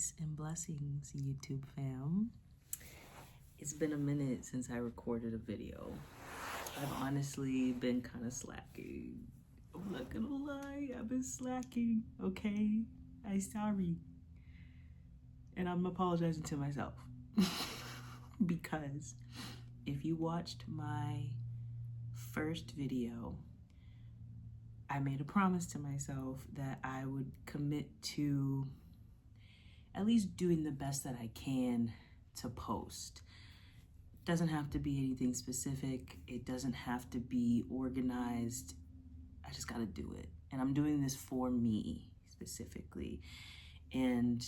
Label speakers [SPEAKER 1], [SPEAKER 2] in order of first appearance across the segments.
[SPEAKER 1] Peace and blessings, YouTube fam. It's been a minute since I recorded a video. I've honestly been kind of slacking. I'm not gonna lie, I've been slacking, okay? I'm sorry. And I'm apologizing to myself. Because if you watched my first video, I made a promise to myself that I would commit to at least doing the best that I can to post. It doesn't have to be anything specific. It doesn't have to be organized. I just gotta do it. And I'm doing this for me specifically. And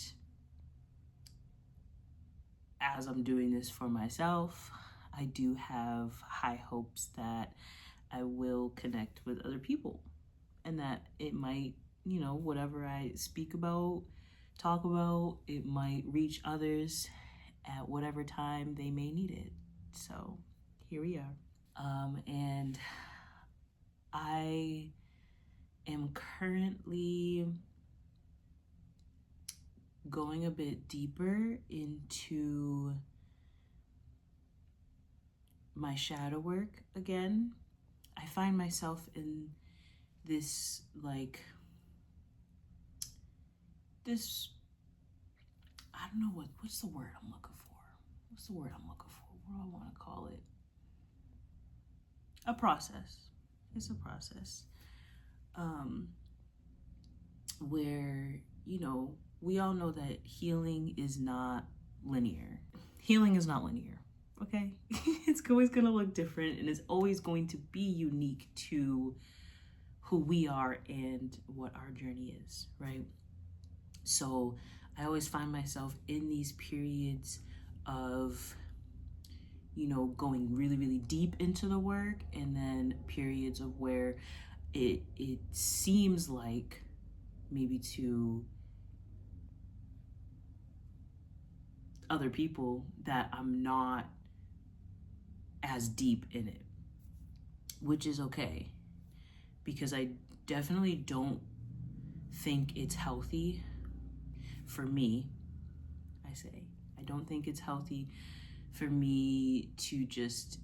[SPEAKER 1] as I'm doing this for myself, I do have high hopes that I will connect with other people and that it might, whatever I speak about, talk about, it might reach others at whatever time they may need it. So here we are. And I am currently going a bit deeper into my shadow work again. I find myself in this I don't know what's the word I'm looking for? What's the word I'm looking for? What do I want to call it? A process. It's a process. Where, we all know that healing is not linear. Healing is not linear, okay? It's always gonna look different and it's always going to be unique to who we are and what our journey is, right? So I always find myself in these periods of, going really, really deep into the work, and then periods of where it seems like maybe to other people that I'm not as deep in it, which is okay, because I definitely don't think it's healthy for me. I don't think it's healthy for me to just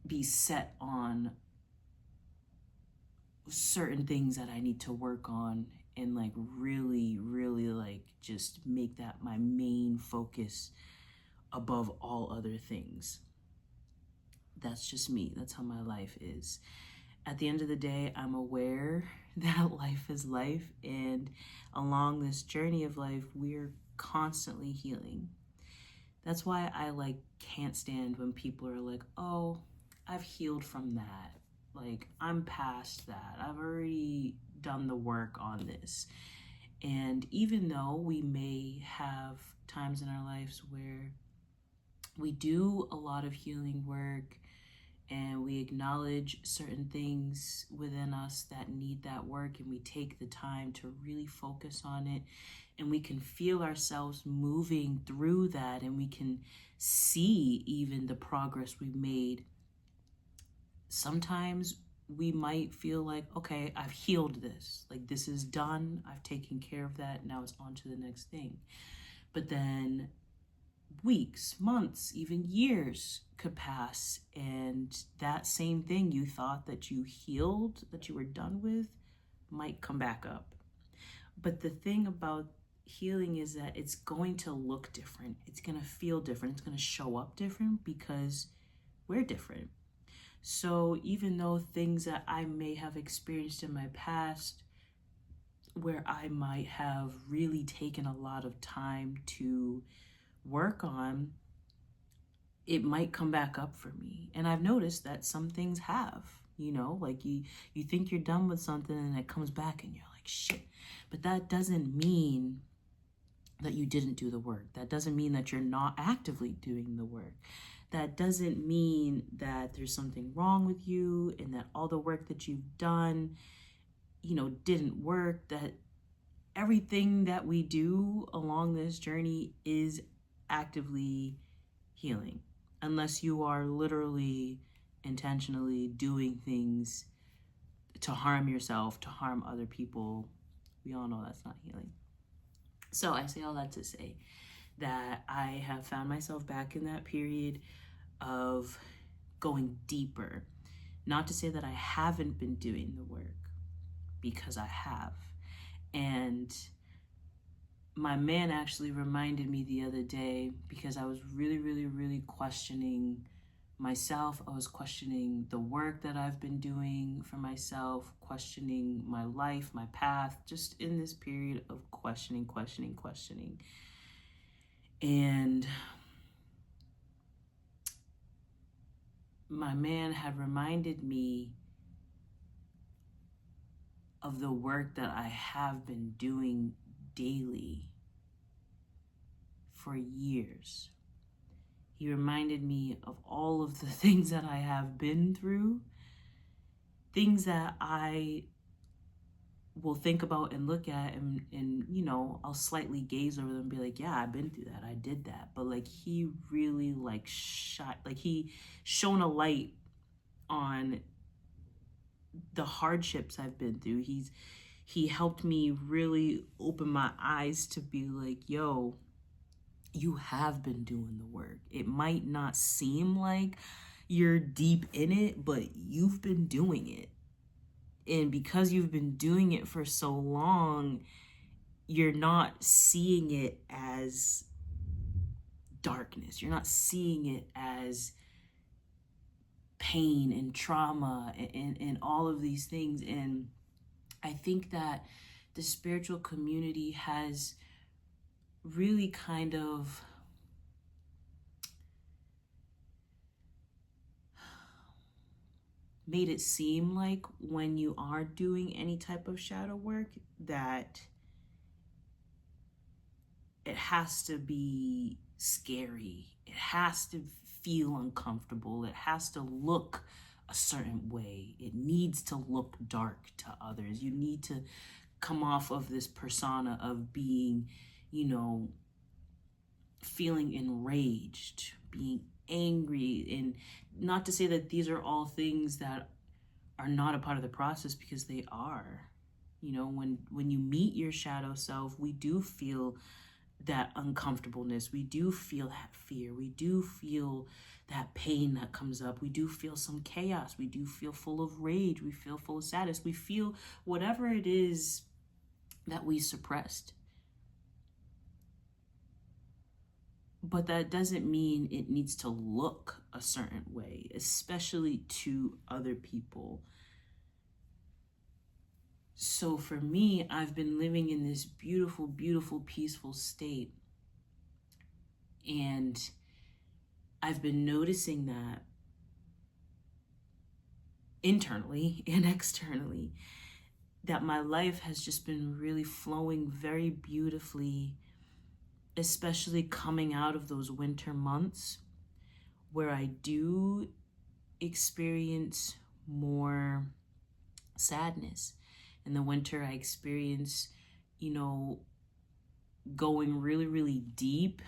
[SPEAKER 1] be set on certain things that I need to work on and really, really just make that my main focus above all other things. That's just me. That's how my life is. At the end of the day, I'm aware that life is life, and along this journey of life, we're constantly healing. That's why I can't stand when people are like, oh, I've healed from that. I'm past that. I've already done the work on this. And even though we may have times in our lives where we do a lot of healing work and we acknowledge certain things within us that need that work, and we take the time to really focus on it, and we can feel ourselves moving through that, and we can see even the progress we made. Sometimes we might feel like, okay, I've healed this. This is done. I've taken care of that. Now it's on to the next thing. But then weeks, months, even years could pass, and that same thing you thought that you healed, that you were done with, might come back up. But the thing about healing is that it's going to look different. It's going to feel different. It's going to show up different because we're different. So even though things that I may have experienced in my past, where I might have really taken a lot of time to work on, it might come back up for me. And I've noticed that some things have, you think you're done with something and it comes back and you're like, shit. But that doesn't mean that you didn't do the work. That doesn't mean that you're not actively doing the work. That doesn't mean that there's something wrong with you and that all the work that you've done, didn't work. That everything that we do along this journey is actively healing, unless you are literally intentionally doing things to harm yourself, to harm other people, We all know that's not healing. So I say all that to say that I have found myself back in that period of going deeper. Not to say that I haven't been doing the work, because I have. And my man actually reminded me the other day, because I was really, really, really questioning myself. I was questioning the work that I've been doing for myself, questioning my life, my path, just in this period of questioning. And my man had reminded me of the work that I have been doing daily for years. He reminded me of all of the things that I have been through, things that I will think about and look at, and you know, I'll slightly gaze over them and be like, yeah, I've been through that, I did that. But like, he really like he shone a light on the hardships I've been through. He helped me really open my eyes to be like, yo, you have been doing the work. It might not seem like you're deep in it, but you've been doing it. And because you've been doing it for so long, you're not seeing it as darkness. You're not seeing it as pain and trauma and all of these things. And I think that the spiritual community has really kind of made it seem like when you are doing any type of shadow work, that it has to be scary. It has to feel uncomfortable. It has to look a certain way. It needs to look dark to others. You need to come off of this persona of being, you know, feeling enraged, being angry. And not to say that these are all things that are not a part of the process, because they are. You know, when you meet your shadow self, we do feel that uncomfortableness. We do feel that fear. We do feel that pain that comes up. We do feel some chaos. We do feel full of rage. We feel full of sadness. We feel whatever it is that we suppressed. But that doesn't mean it needs to look a certain way, especially to other people. So for me, I've been living in this beautiful, beautiful, peaceful state. And I've been noticing that internally and externally, that my life has just been really flowing very beautifully, especially coming out of those winter months where I do experience more sadness. In the winter, I experience, you know, going really, really deep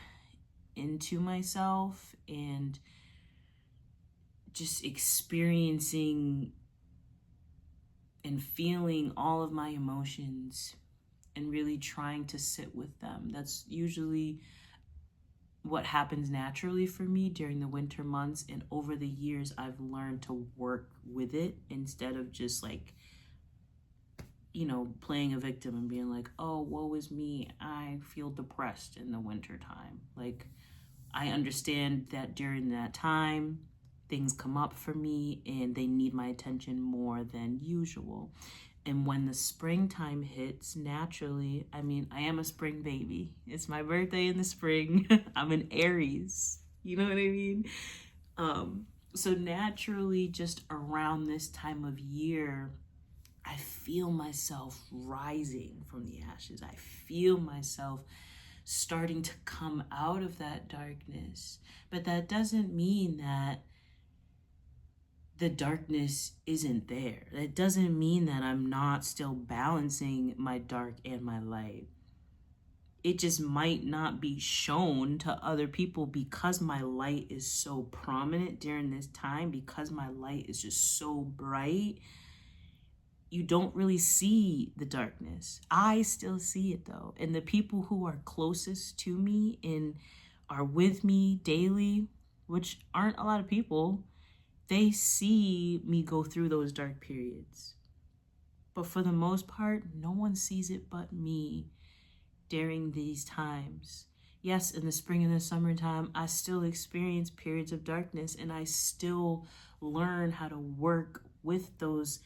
[SPEAKER 1] into myself and just experiencing and feeling all of my emotions and really trying to sit with them. That's usually what happens naturally for me during the winter months. And over the years, I've learned to work with it instead of just like, you know, playing a victim and being like, oh, woe is me, I feel depressed in the winter time. Like, I understand that during that time, things come up for me and they need my attention more than usual. And when the springtime hits, naturally, I mean, I am a spring baby. It's my birthday in the spring. I'm an Aries. You know what I mean? So naturally, just around this time of year, I feel myself rising from the ashes. I feel myself starting to come out of that darkness. But that doesn't mean that the darkness isn't there. That doesn't mean that I'm not still balancing my dark and my light. It just might not be shown to other people because my light is so prominent during this time, because my light is just so bright. you don't really see the darkness. I still see it though. And the people who are closest to me and are with me daily, which aren't a lot of people, they see me go through those dark periods. But for the most part, no one sees it but me during these times. Yes, in the spring and the summertime, I still experience periods of darkness, and I still learn how to work with those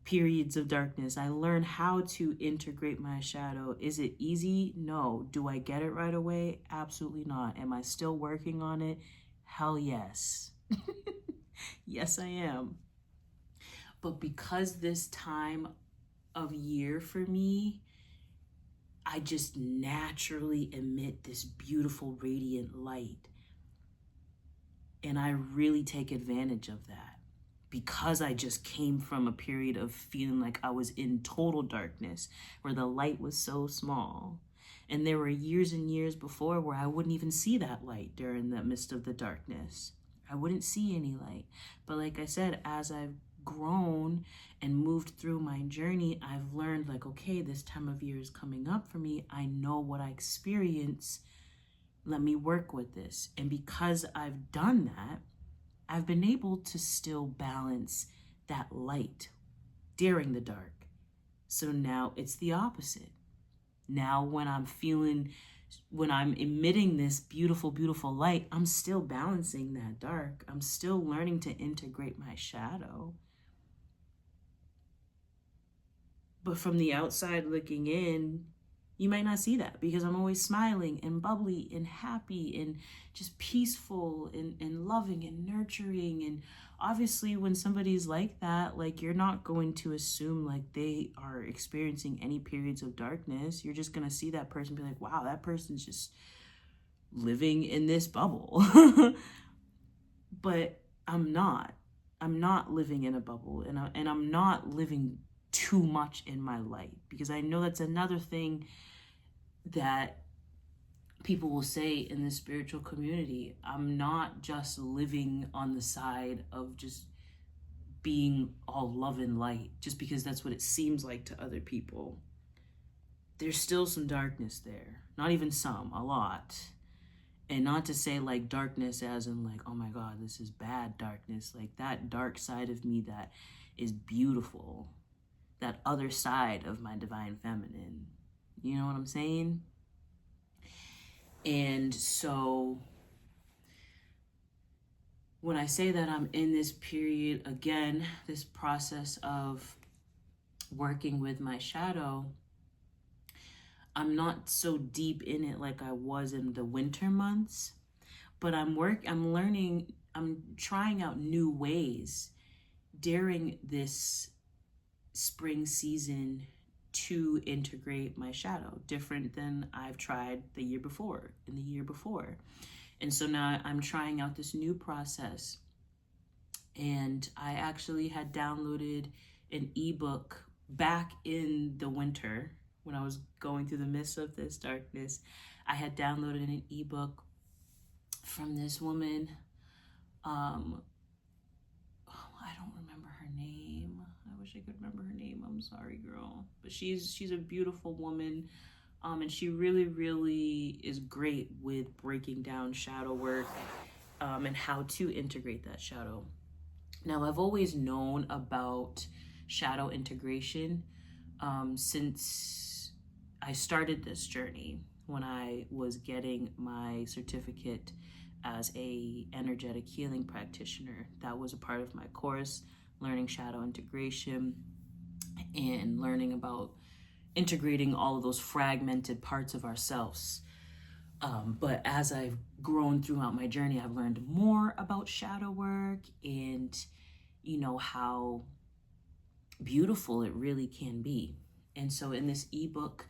[SPEAKER 1] periods of darkness. I learn how to integrate my shadow. Is it easy? No. Do I get it right away? Absolutely not. Am I still working on it? Hell yes. Yes, I am. But because this time of year for me, I just naturally emit this beautiful, radiant light. And I really take advantage of that because I just came from a period of feeling like I was in total darkness where the light was so small. And there were years and years before where I wouldn't even see that light during the midst of the darkness. I wouldn't see any light. But like I said, as I've grown and moved through my journey, I've learned like, okay, this time of year is coming up for me. I know what I experience. Let me work with this. And because I've done that, I've been able to still balance that light during the dark. So now it's the opposite. Now when I'm emitting this beautiful, beautiful light, I'm still balancing that dark. I'm still learning to integrate my shadow. But from the outside looking in, you might not see that because I'm always smiling and bubbly and happy and just peaceful and loving and nurturing. And obviously when somebody's like that, like you're not going to assume like they are experiencing any periods of darkness. You're just going to see that person and be like, wow, that person's just living in this bubble. But I'm not living in a bubble, and I'm not living too much in my light, because I know that's another thing that people will say in the spiritual community. I'm not just living on the side of just being all love and light just because that's what it seems like to other people. There's still some darkness there. Not even some, a lot. And not to say like darkness as in like, oh my God, this is bad darkness. Like that dark side of me that is beautiful. That other side of my divine feminine. You know what I'm saying? And so when I say that I'm in this period, again, this process of working with my shadow, I'm not so deep in it like I was in the winter months, but I'm learning, I'm trying out new ways during this spring season to integrate my shadow, different than I've tried the year before and the year before. And so now I'm trying out this new process. And I actually had downloaded an ebook back in the winter when I was going through the midst of this darkness. I had downloaded an ebook from this woman. I don't remember her name. I wish I could remember her name. I'm sorry, girl. But she's a beautiful woman. And she really, really is great with breaking down shadow work and how to integrate that shadow. Now, I've always known about shadow integration since I started this journey when I was getting my certificate as a energetic healing practitioner. That was a part of my course, learning shadow integration and learning about integrating all of those fragmented parts of ourselves. But as I've grown throughout my journey, I've learned more about shadow work and, you know, how beautiful it really can be. And so in this ebook,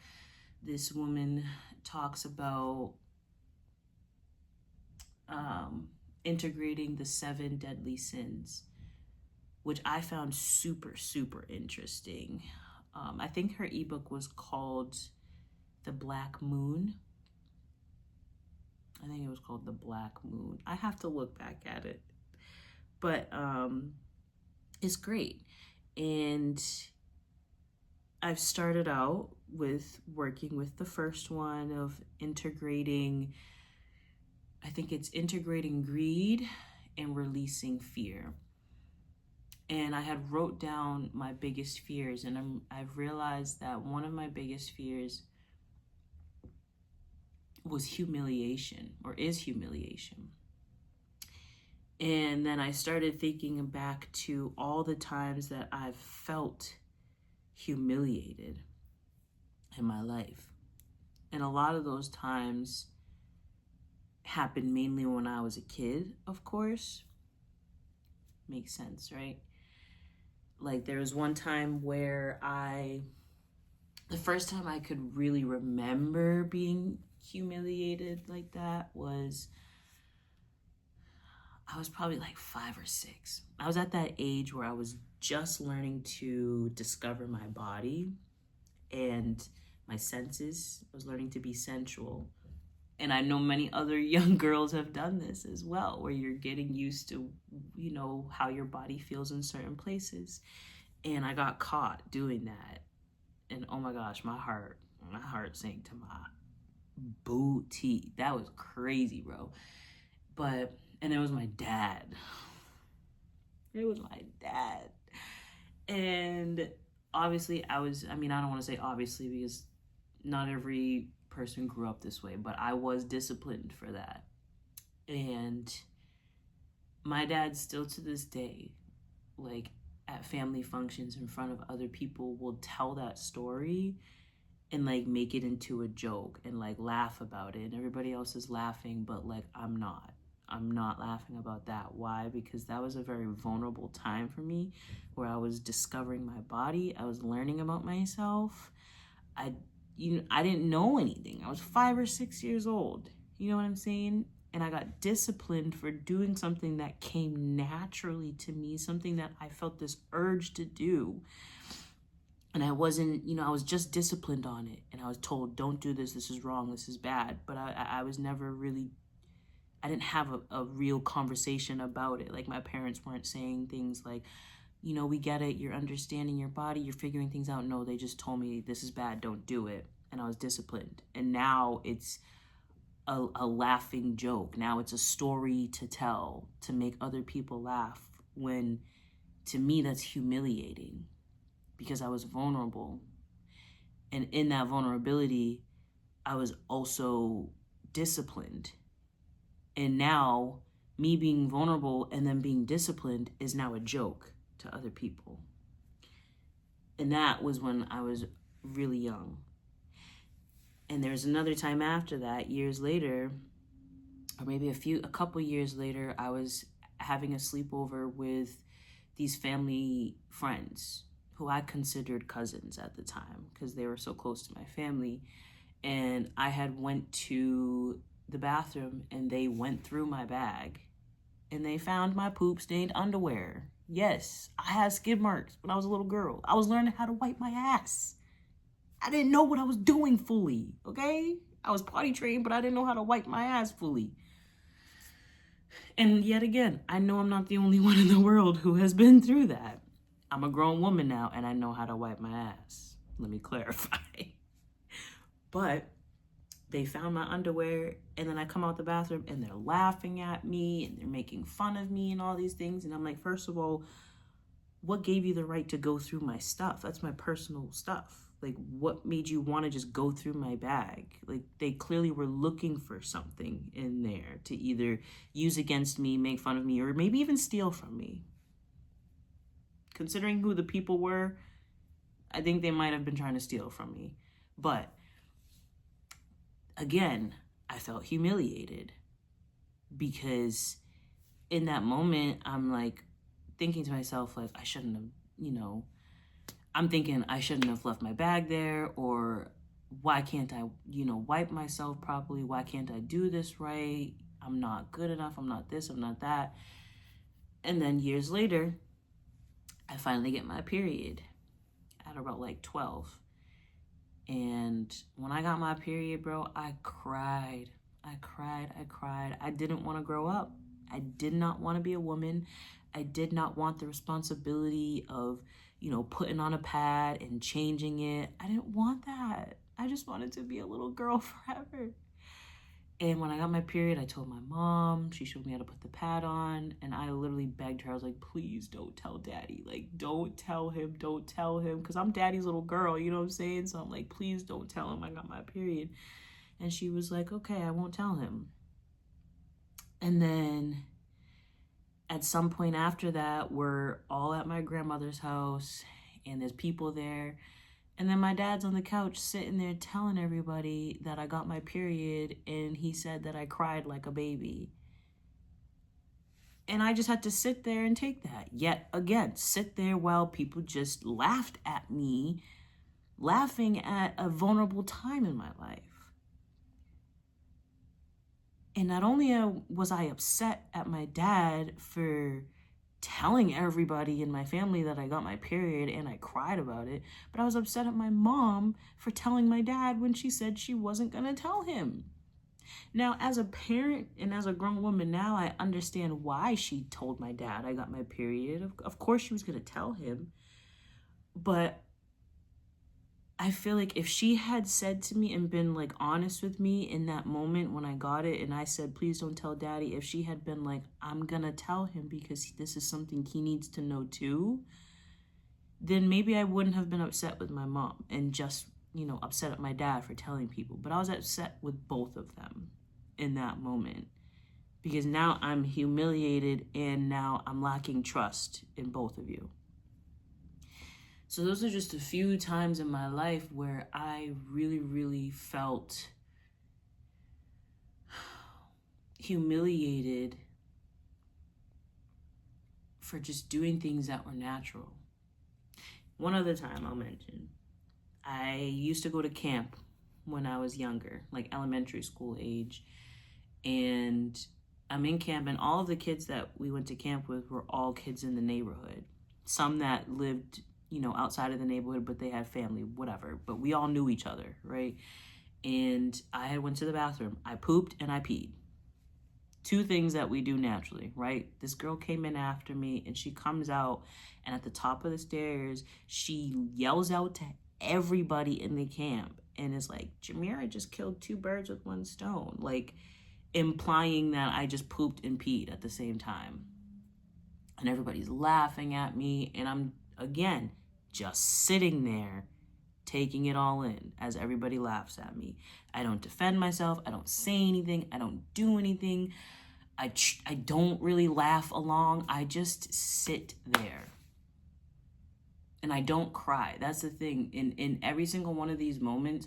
[SPEAKER 1] this woman talks about integrating the 7 deadly sins, which I found super, super interesting. I think her ebook was called The Black Moon. I think it was called The Black Moon. I have to look back at it. But it's great. And I've started out with working with the first one of integrating, I think it's integrating greed and releasing fear. And I had wrote down my biggest fears, and I've realized that one of my biggest fears was humiliation, or is humiliation. And then I started thinking back to all the times that I've felt humiliated in my life. And a lot of those times happened mainly when I was a kid, of course. Makes sense, right? Like there was one time where the first time I could really remember being humiliated like that was, I was probably like 5 or 6. I was at that age where I was just learning to discover my body and my senses. I was learning to be sensual. And I know many other young girls have done this as well, where you're getting used to, how your body feels in certain places. And I got caught doing that. And oh my gosh, my heart sank to my booty. That was crazy, bro. And it was my dad. It was my dad. And obviously I don't want to say obviously because not every person grew up this way, but I was disciplined for that. And my dad still to this day, like at family functions in front of other people, will tell that story and like make it into a joke and like laugh about it. And everybody else is laughing, but like I'm not laughing about that. Why? Because that was a very vulnerable time for me where I was discovering my body. I was learning about myself. I didn't know anything. I was 5 or 6 years old. You know what I'm saying? And I got disciplined for doing something that came naturally to me, something that I felt this urge to do. And I wasn't, I was just disciplined on it. And I was told, don't do this. This is wrong. This is bad. But I was never really, I didn't have a real conversation about it. Like my parents weren't saying things like, we get it. You're understanding your body. You're figuring things out. No, they just told me this is bad. Don't do it. And I was disciplined. And now it's a laughing joke. Now it's a story to tell to make other people laugh, when to me that's humiliating because I was vulnerable. And in that vulnerability, I was also disciplined. And now me being vulnerable and then being disciplined is now a joke to other people. And that was when I was really young. And there's another time after that, years later, or maybe a couple years later, I was having a sleepover with these family friends who I considered cousins at the time because they were so close to my family. And I had went to the bathroom and they went through my bag and they found my poop stained underwear. Yes, I had skid marks when I was a little girl. I was learning how to wipe my ass. I didn't know what I was doing fully, okay? I was potty trained, but I didn't know how to wipe my ass fully. And yet again, I know I'm not the only one in the world who has been through that. I'm a grown woman now, and I know how to wipe my ass. Let me clarify. But they found my underwear, and then I come out the bathroom, and they're laughing at me, and they're making fun of me and all these things. And I'm like, first of all, what gave you the right to go through my stuff? That's my personal stuff. Like, what made you want to just go through my bag? Like, they clearly were looking for something in there to either use against me, make fun of me, or maybe even steal from me. Considering who the people were, I think they might have been trying to steal from me. But again, I felt humiliated because in that moment, I'm like thinking to myself, like, I shouldn't have, I'm thinking I shouldn't have left my bag there, or why can't I, wipe myself properly? Why can't I do this right? I'm not good enough. I'm not this, I'm not that. And then years later, I finally get my period at about like 12. And when I got my period, bro, I cried. I didn't want to grow up. I did not want to be a woman. I did not want the responsibility of, putting on a pad and changing it. I didn't want that. I just wanted to be a little girl forever. And when I got my period, I told my mom. She showed me how to put the pad on. And I literally begged her. I was like, please don't tell daddy. Like, don't tell him. Don't tell him. Because I'm daddy's little girl. You know what I'm saying? So I'm like, please don't tell him I got my period. And she was like, okay, I won't tell him. And then at some point after that, we're all at my grandmother's house. And there's people there. And then my dad's on the couch sitting there telling everybody that I got my period, and he said that I cried like a baby. And I just had to sit there and take that. Yet again, sit there while people just laughed at me, laughing at a vulnerable time in my life. And not only was I upset at my dad for telling everybody in my family that I got my period and I cried about it, but I was upset at my mom for telling my dad when she said she wasn't going to tell him. Now, as a parent and as a grown woman now, I understand why she told my dad I got my period. Of course she was going to tell him, but I feel like if she had said to me and been like honest with me in that moment when I got it and I said, please don't tell daddy, if she had been like, I'm gonna tell him because this is something he needs to know too, then maybe I wouldn't have been upset with my mom and just, upset at my dad for telling people. But I was upset with both of them in that moment because now I'm humiliated and now I'm lacking trust in both of you. So those are just a few times in my life where I really, really felt humiliated for just doing things that were natural. One other time I'll mention, I used to go to camp when I was younger, like elementary school age. And I'm in camp and all of the kids that we went to camp with were all kids in the neighborhood. Some that lived outside of the neighborhood, but they had family, whatever. But we all knew each other, right? And I went to the bathroom. I pooped and I peed. Two things that we do naturally, right? This girl came in after me and she comes out and at the top of the stairs, she yells out to everybody in the camp and is like, Jamira just killed two birds with one stone. Like implying that I just pooped and peed at the same time. And everybody's laughing at me and I'm, again, just sitting there taking it all in as everybody laughs at me. I don't defend myself. I don't say anything. I don't do anything. I don't really laugh along. I just sit there. And I don't cry. That's the thing. In every single one of these moments,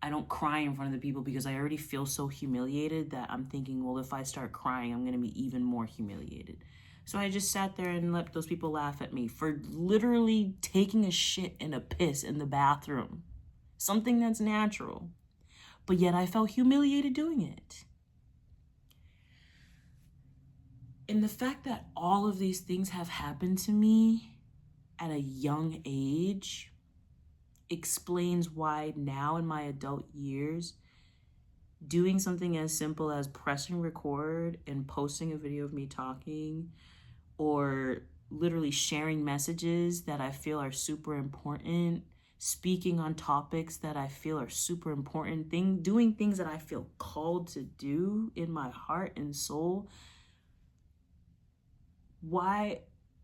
[SPEAKER 1] I don't cry in front of the people because I already feel so humiliated that I'm thinking, well, if I start crying, I'm going to be even more humiliated. So I just sat there and let those people laugh at me for literally taking a shit and a piss in the bathroom. Something that's natural. But yet I felt humiliated doing it. And the fact that all of these things have happened to me at a young age explains why now in my adult years, doing something as simple as pressing record and posting a video of me talking or literally sharing messages that I feel are super important, speaking on topics that I feel are super important, doing things that I feel called to do in my heart and soul.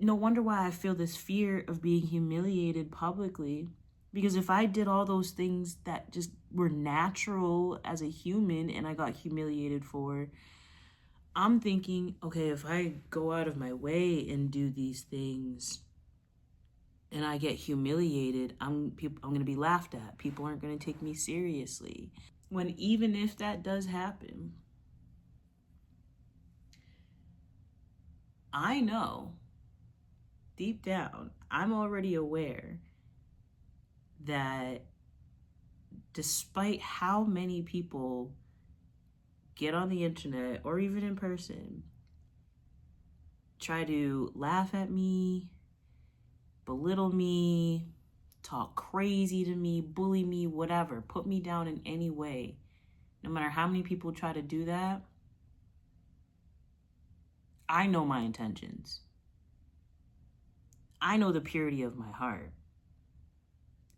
[SPEAKER 1] No wonder why I feel this fear of being humiliated publicly. Because if I did all those things that just were natural as a human and I got humiliated for, I'm thinking, okay, if I go out of my way and do these things and I get humiliated, I'm going to be laughed at. People aren't going to take me seriously. When even if that does happen, I know deep down, I'm already aware that despite how many people get on the internet or even in person, try to laugh at me, belittle me, talk crazy to me, bully me, whatever, put me down in any way, no matter how many people try to do that, I know my intentions. I know the purity of my heart.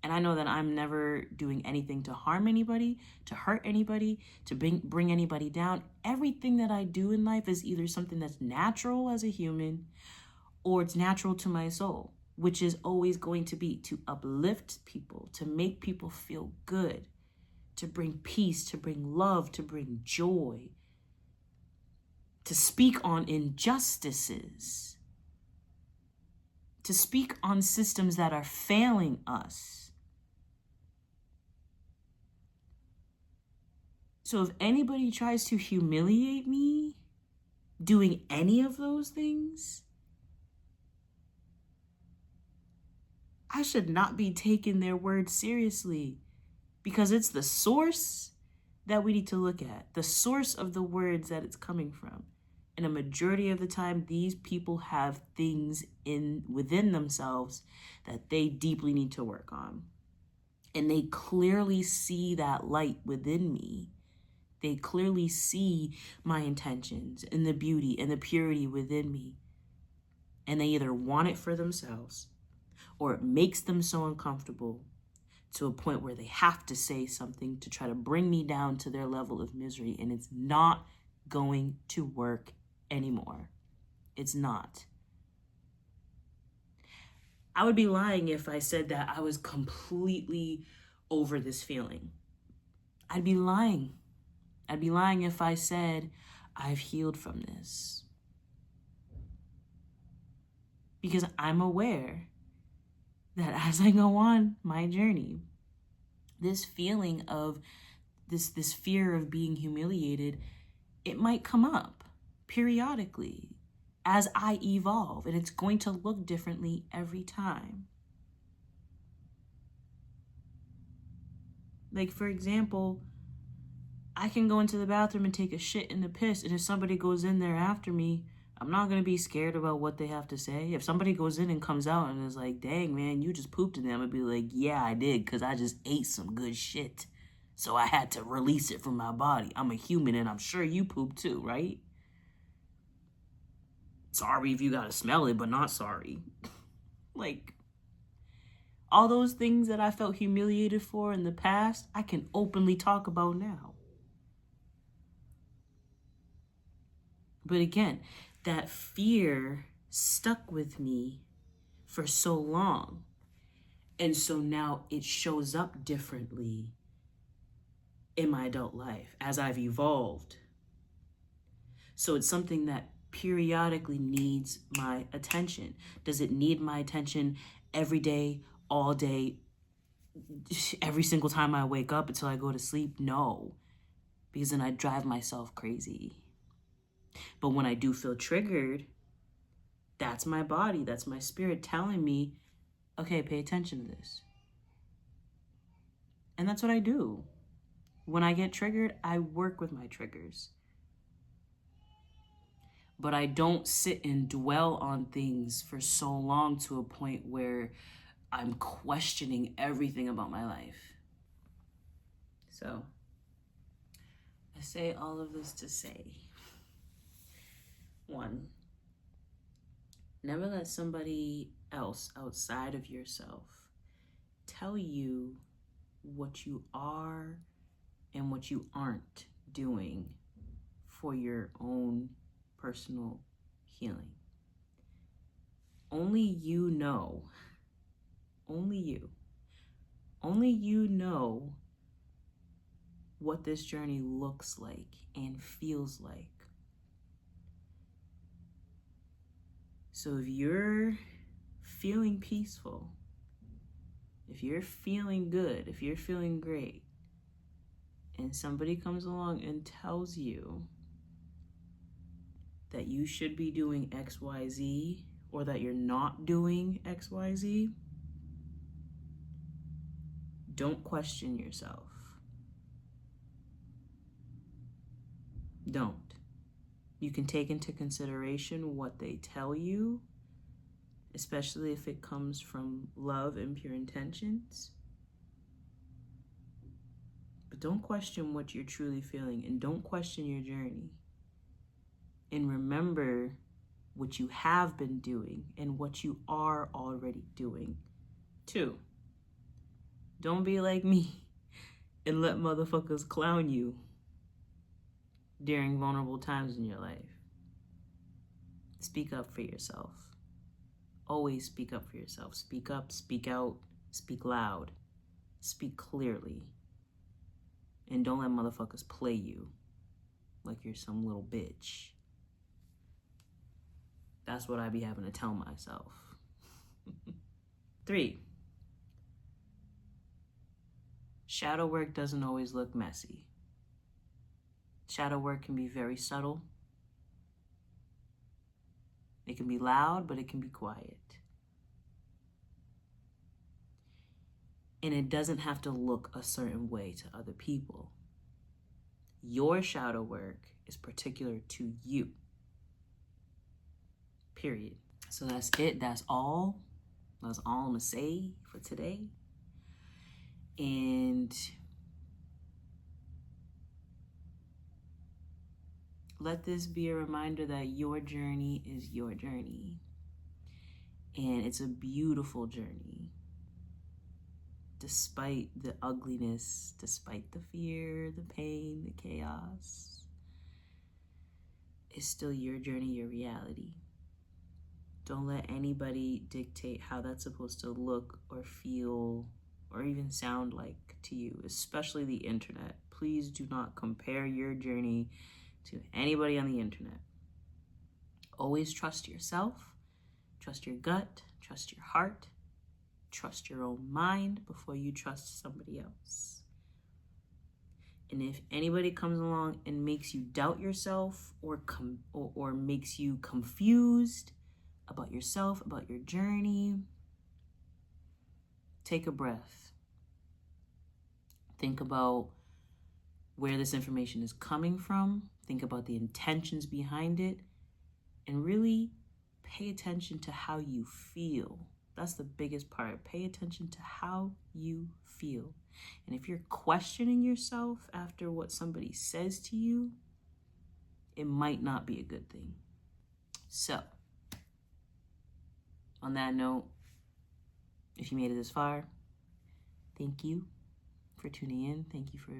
[SPEAKER 1] And I know that I'm never doing anything to harm anybody, to hurt anybody, to bring anybody down. Everything that I do in life is either something that's natural as a human or it's natural to my soul, which is always going to be to uplift people, to make people feel good, to bring peace, to bring love, to bring joy, to speak on injustices, to speak on systems that are failing us. So if anybody tries to humiliate me doing any of those things, I should not be taking their word seriously, because it's the source that we need to look at, the source of the words that it's coming from. And a majority of the time, these people have things within themselves that they deeply need to work on. And they clearly see that light within me. They clearly see my intentions and the beauty and the purity within me. And they either want it for themselves or it makes them so uncomfortable to a point where they have to say something to try to bring me down to their level of misery. And it's not going to work anymore. It's not. I would be lying if I said that I was completely over this feeling. I'd be lying. I'd be lying if I said I've healed from this. Because I'm aware that as I go on my journey, this feeling of this fear of being humiliated, it might come up periodically as I evolve, and it's going to look differently every time. Like, for example, I can go into the bathroom and take a shit in the piss, and if somebody goes in there after me, I'm not going to be scared about what they have to say. If somebody goes in and comes out and is like, dang, man, you just pooped in them, I'd be like, yeah, I did, because I just ate some good shit. So I had to release it from my body. I'm a human, and I'm sure you pooped too, right? Sorry if you got to smell it, but not sorry. Like, all those things that I felt humiliated for in the past, I can openly talk about now. But again, that fear stuck with me for so long. And so now it shows up differently in my adult life as I've evolved. So it's something that periodically needs my attention. Does it need my attention every day, all day, every single time I wake up until I go to sleep? No, because then I drive myself crazy. But when I do feel triggered, that's my body, that's my spirit telling me, okay, pay attention to this. And that's what I do. When I get triggered, I work with my triggers. But I don't sit and dwell on things for so long to a point where I'm questioning everything about my life. So, I say all of this to say, 1, never let somebody else outside of yourself tell you what you are and what you aren't doing for your own personal healing. Only you know. Only you. Only you know what this journey looks like and feels like. So if you're feeling peaceful, if you're feeling good, if you're feeling great, and somebody comes along and tells you that you should be doing XYZ or that you're not doing XYZ, don't question yourself. Don't. You can take into consideration what they tell you, especially if it comes from love and pure intentions. But don't question what you're truly feeling, and don't question your journey. And remember what you have been doing and what you are already doing. 2, don't be like me and let motherfuckers clown you during vulnerable times in your life. Speak up for yourself. Always speak up for yourself. Speak up, speak out, speak loud, speak clearly. And don't let motherfuckers play you like you're some little bitch. That's what I be having to tell myself. 3, shadow work doesn't always look messy. Shadow work can be very subtle. It can be loud, but it can be quiet. And it doesn't have to look a certain way to other people. Your shadow work is particular to you. Period. So that's it. That's all. That's all I'm going to say for today. And let this be a reminder that your journey is your journey. And it's a beautiful journey. Despite the ugliness, despite the fear, the pain, the chaos, it's still your journey, your reality. Don't let anybody dictate how that's supposed to look or feel or even sound like to you, especially the internet. Please do not compare your journey to anybody on the internet. Always trust yourself, trust your gut, trust your heart, trust your own mind before you trust somebody else. And if anybody comes along and makes you doubt yourself or makes you confused about yourself, about your journey, take a breath. Think about where this information is coming from. Think about the intentions behind it. And really pay attention to how you feel. That's the biggest part. Pay attention to how you feel. And if you're questioning yourself after what somebody says to you, it might not be a good thing. So, on that note, if you made it this far, thank you for tuning in. Thank you for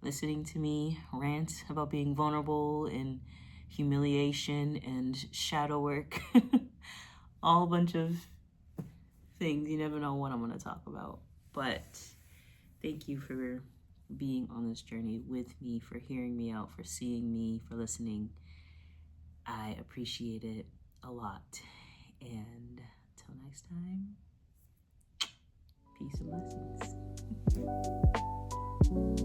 [SPEAKER 1] listening to me rant about being vulnerable and humiliation and shadow work. A whole bunch of things. You never know what I'm going to talk about. But thank you for being on this journey with me, for hearing me out, for seeing me, for listening. I appreciate it a lot. And until next time, peace and blessings.